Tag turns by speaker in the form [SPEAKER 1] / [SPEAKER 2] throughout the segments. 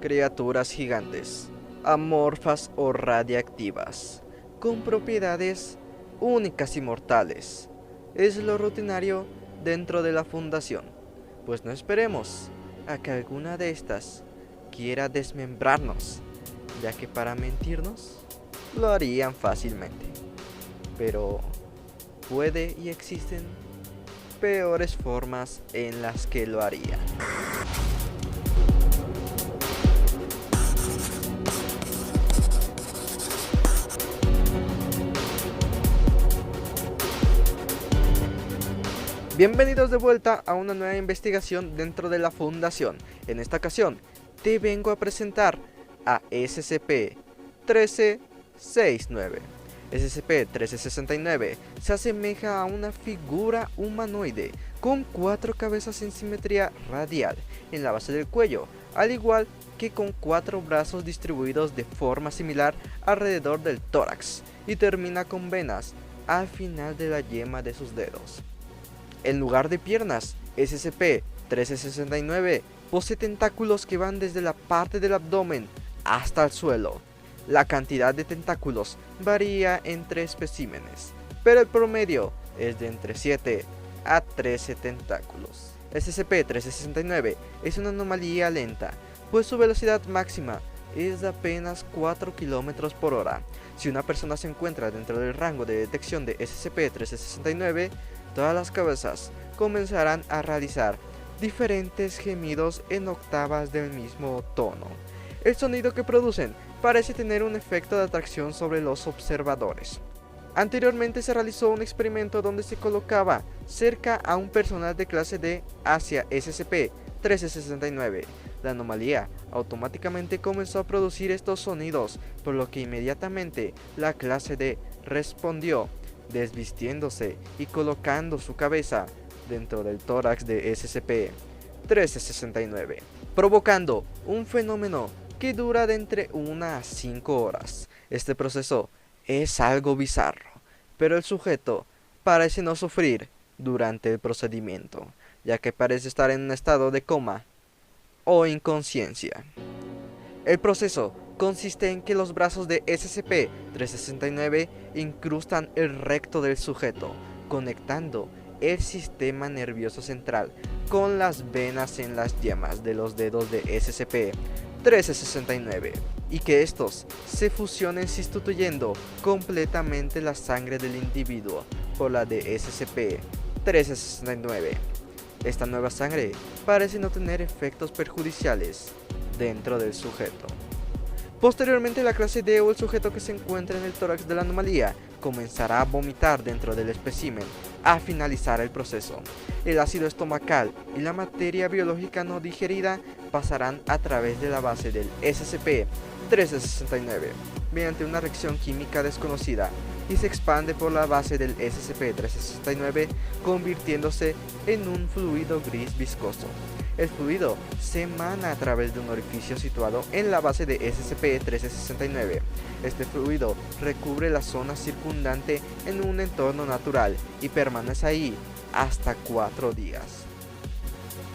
[SPEAKER 1] Criaturas gigantes, amorfas o radiactivas, con propiedades únicas y mortales. Es lo rutinario dentro de la fundación, pues no esperemos a que alguna de estas quiera desmembrarnos, ya que para mentirnos lo harían fácilmente. Pero puede y existen peores formas en las que lo harían. Bienvenidos de vuelta a una nueva investigación dentro de la Fundación. En esta ocasión te vengo a presentar a SCP-1369. SCP-1369 se asemeja a una figura humanoide con 4 cabezas en simetría radial en la base del cuello, al igual que con 4 brazos distribuidos de forma similar alrededor del tórax, y termina con venas al final de la yema de sus dedos. En lugar de piernas, SCP-1369 posee tentáculos que van desde la parte del abdomen hasta el suelo. La cantidad de tentáculos varía entre especímenes, pero el promedio es de entre 7 a 13 tentáculos. SCP-1369 es una anomalía lenta, pues su velocidad máxima es de apenas 4 km por hora. Si una persona se encuentra dentro del rango de detección de SCP-1369, todas las cabezas comenzarán a realizar diferentes gemidos en octavas del mismo tono. El sonido que producen parece tener un efecto de atracción sobre los observadores. Anteriormente se realizó un experimento donde se colocaba cerca a un personal de clase D hacia SCP-1369. La anomalía automáticamente comenzó a producir estos sonidos, por lo que inmediatamente la clase D respondió desvistiéndose y colocando su cabeza dentro del tórax de SCP-1369, provocando un fenómeno que dura de entre 1 a 5 horas. Este proceso es algo bizarro, pero el sujeto parece no sufrir durante el procedimiento, ya que parece estar en un estado de coma o inconsciencia. El proceso consiste en que los brazos de SCP-1369 incrustan el recto del sujeto, conectando el sistema nervioso central con las venas en las yemas de los dedos de SCP-1369, y que estos se fusionen sustituyendo completamente la sangre del individuo por la de SCP-1369. Esta nueva sangre parece no tener efectos perjudiciales dentro del sujeto. Posteriormente, la clase D o el sujeto que se encuentra en el tórax de la anomalía comenzará a vomitar dentro del espécimen a finalizar el proceso. El ácido estomacal y la materia biológica no digerida pasarán a través de la base del SCP-1369 mediante una reacción química desconocida y se expande por la base del SCP-1369, convirtiéndose en un fluido gris viscoso. El fluido se emana a través de un orificio situado en la base de SCP-1369. Este fluido recubre la zona circundante en un entorno natural y permanece ahí hasta 4 días.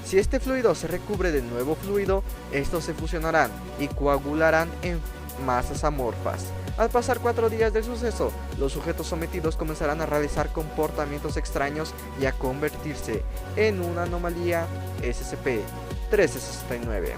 [SPEAKER 1] Si este fluido se recubre de nuevo fluido, estos se fusionarán y coagularán en masas amorfas. Al pasar 4 días del suceso, los sujetos sometidos comenzarán a realizar comportamientos extraños y a convertirse en una anomalía SCP-1369.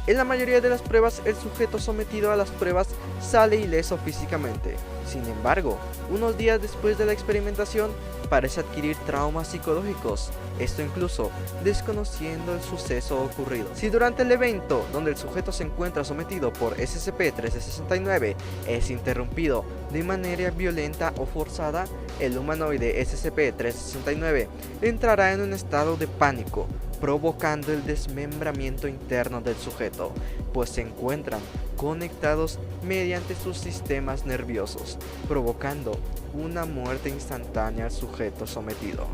[SPEAKER 1] En la mayoría de las pruebas, el sujeto sometido a las pruebas sale ileso físicamente. Sin embargo, unos días después de la experimentación, parece adquirir traumas psicológicos, esto incluso desconociendo el suceso ocurrido. Si durante el evento donde el sujeto se encuentra sometido por SCP-1369 es interrumpido de manera violenta o forzada, el humanoide SCP-1369 entrará en un estado de pánico, provocando el desmembramiento interno del sujeto, pues se encuentran conectados mediante sus sistemas nerviosos, provocando una muerte instantánea al sujeto sometido.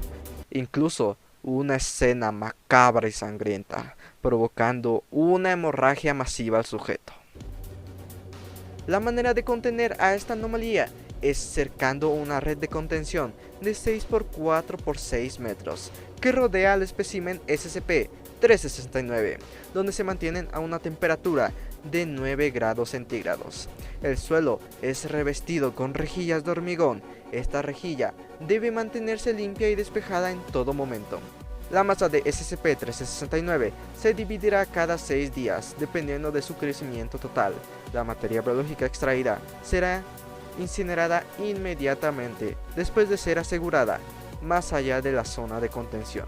[SPEAKER 1] Incluso una escena macabra y sangrienta, provocando una hemorragia masiva al sujeto. La manera de contener a esta anomalía es cercando una red de contención de 6 por 4 por 6 metros que rodea al espécimen SCP SCP-369, donde se mantienen a una temperatura de 9 grados centígrados. El suelo es revestido con rejillas de hormigón. Esta rejilla debe mantenerse limpia y despejada en todo momento. La masa de SCP-369 se dividirá cada 6 días, dependiendo de su crecimiento total. La materia biológica extraída será incinerada inmediatamente después de ser asegurada más allá de la zona de contención.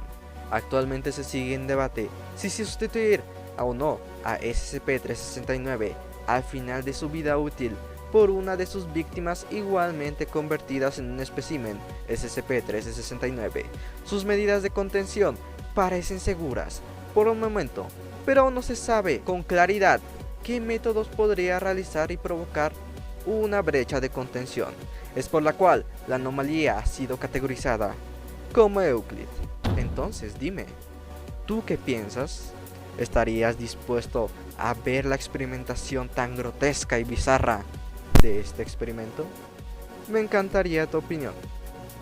[SPEAKER 1] Actualmente se sigue en debate si sustituir o no a SCP-369 al final de su vida útil por una de sus víctimas igualmente convertidas en un espécimen SCP-369. Sus medidas de contención parecen seguras por un momento, pero aún no se sabe con claridad qué métodos podría realizar y provocar una brecha de contención. Es por la cual la anomalía ha sido categorizada como Euclid. Entonces dime, ¿tú qué piensas? ¿Estarías dispuesto a ver la experimentación tan grotesca y bizarra de este experimento? Me encantaría tu opinión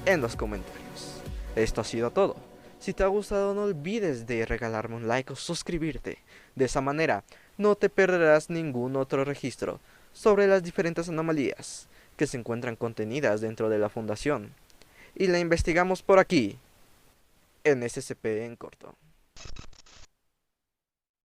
[SPEAKER 1] en los comentarios. Esto ha sido todo. Si te ha gustado, no olvides de regalarme un like o suscribirte. De esa manera no te perderás ningún otro registro sobre las diferentes anomalías que se encuentran contenidas dentro de la fundación y la investigamos por aquí en SCP en corto.